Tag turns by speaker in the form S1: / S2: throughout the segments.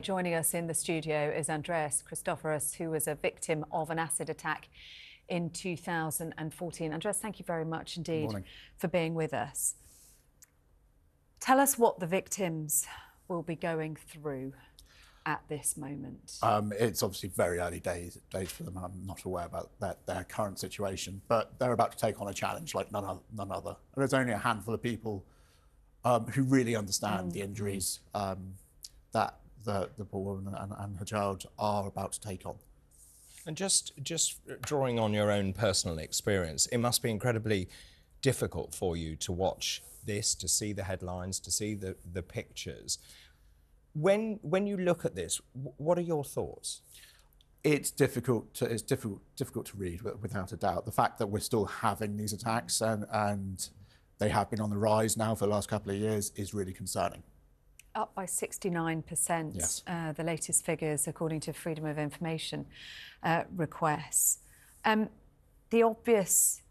S1: Joining us in the studio is Andreas Christopheros, who was a victim of an acid attack in 2014. Andreas, thank you very much indeed for being with us. Tell us what the victims will be going through at this moment.
S2: It's obviously very early days for them. I'm not aware about their current situation, but they're about to take on a challenge like none other. And there's only a handful of people who really understand the injuries that the poor woman and her child are about to take on.
S3: And just drawing on your own personal experience, it must be incredibly difficult for you to watch this, to see the headlines, to see the pictures. When you look at this, what are your thoughts?
S2: It's difficult to read, without a doubt. The fact that we're still having these attacks and they have been on the rise now for the last couple of years is really concerning.
S1: Up by 69%,
S2: yes.
S1: The latest figures, according to Freedom of Information requests. The obvious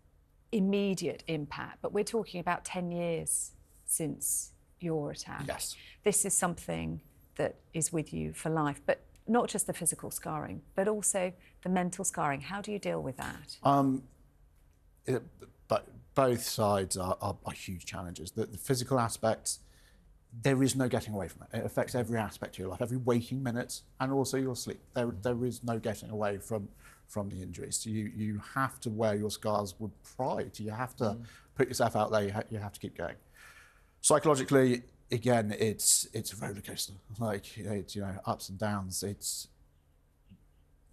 S1: immediate impact, but we're talking about 10 years since your attack.
S2: Yes.
S1: This is something that is with you for life, but not just the physical scarring, but also the mental scarring. How do you deal with that?
S2: But both sides are huge challenges. The physical aspects, there is no getting away from it. It affects every aspect of your life, every waking minute, and also your sleep. There is no getting away from the injuries. So you have to wear your scars with pride. You have to put yourself out there. You have to keep going. Psychologically, again, it's a roller coaster. Like it's, ups and downs. It's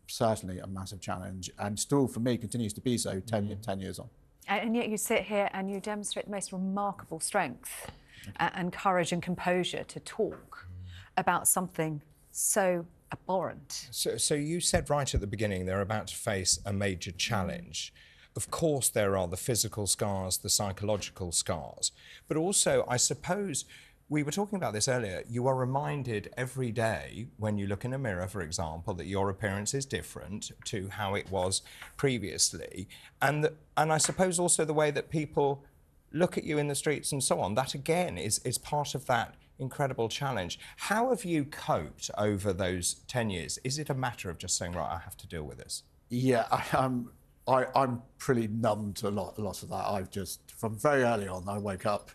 S2: certainly a massive challenge, and still for me continues to be so 10 years on.
S1: And yet you sit here and you demonstrate the most remarkable strength and courage and composure to talk about something so abhorrent.
S3: So you said right at the beginning they're about to face a major challenge. Of course there are the physical scars, the psychological scars, but also I suppose, we were talking about this earlier, you are reminded every day when you look in a mirror, for example, that your appearance is different to how it was previously. And I suppose also the way that people look at you in the streets and so on, that again is part of that incredible challenge. How have you coped over those 10 years? Is it a matter of just saying, right, I have to deal with this?
S2: Yeah, I'm pretty numb to a lot of that. I've just, from very early on, I wake up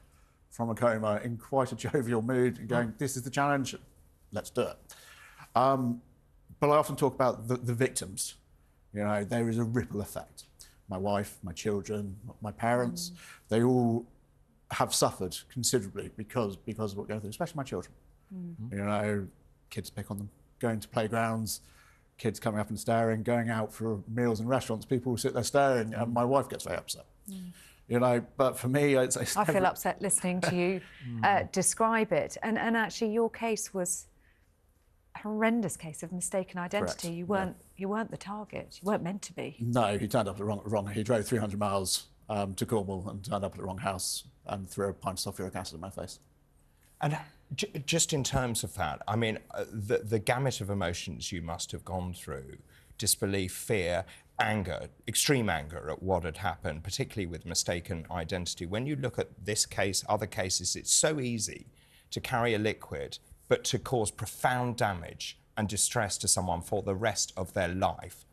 S2: from a coma in quite a jovial mood and going, this is the challenge, let's do it. But I often talk about the victims. There is a ripple effect. My wife, my children, my parents, they all have suffered considerably because of what we're going through, especially my children. Kids pick on them, going to playgrounds, kids coming up and staring, going out for meals in restaurants, people sit there staring, and my wife gets very upset. But for me, I
S1: feel upset listening to you describe it. And actually, your case was a horrendous case of mistaken identity.
S2: Correct.
S1: You weren't the target. You weren't meant to be.
S2: No, he turned up at the wrong. He drove 300 miles to Cornwall and turned up at the wrong house and threw a pint of sulfuric acid in my face.
S3: And just in terms of that, I mean, the gamut of emotions you must have gone through, disbelief, fear, anger, extreme anger at what had happened, particularly with mistaken identity. When you look at this case, other cases, it's so easy to carry a liquid, but to cause profound damage and distress to someone for the rest of their life.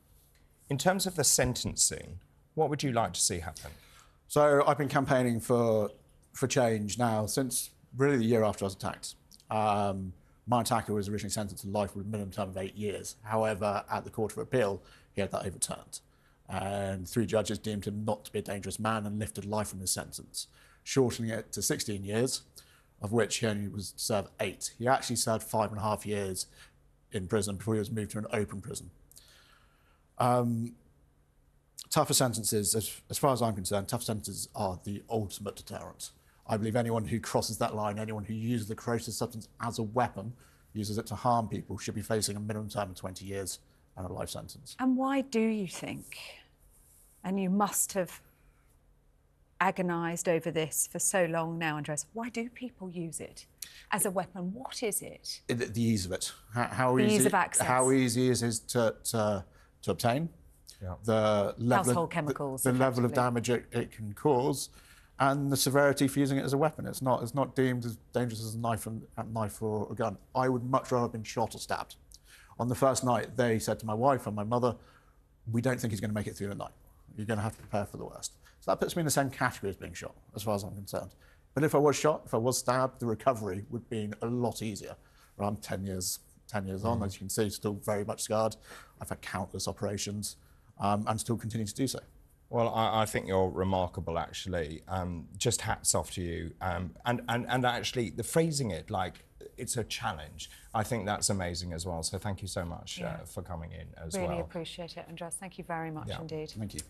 S3: In terms of the sentencing, what would you like to see happen?
S2: So I've been campaigning for change now since really the year after I was attacked. My attacker was originally sentenced to life with a minimum term of 8 years. However, at the Court of Appeal, he had that overturned. And 3 judges deemed him not to be a dangerous man and lifted life from his sentence, shortening it to 16 years, of which he only was to serve 8. He actually served 5.5 years in prison before he was moved to an open prison. Tougher sentences, as far as I'm concerned, tough sentences are the ultimate deterrent. I believe anyone who crosses that line, anyone who uses the corrosive substance as a weapon, uses it to harm people, should be facing a minimum term of 20 years and a life sentence.
S1: And why do you think, and you must have agonised over this for so long now, Andreas, why do people use it as a weapon? What is it?
S2: The ease of it.
S1: Ease of access.
S2: How easy it is to obtain.
S3: Yeah.
S2: The level
S1: household chemicals.
S2: The level of damage it can cause. and the severity for using it as a weapon. It's not deemed as dangerous as a knife or a gun. I would much rather have been shot or stabbed. On the first night, they said to my wife and my mother, we don't think he's going to make it through the night. You're going to have to prepare for the worst. So that puts me in the same category as being shot, as far as I'm concerned. But if I was shot, if I was stabbed, the recovery would have been a lot easier. I'm 10 years on, as you can see, still very much scarred. I've had countless operations and still continue to do so.
S3: Well, I think you're remarkable, actually. Just hats off to you. And actually, the phrasing it like it's a challenge, I think that's amazing as well. So thank you so much for coming in as well.
S1: Really appreciate it, Andreas. Thank you very much indeed.
S2: Thank you.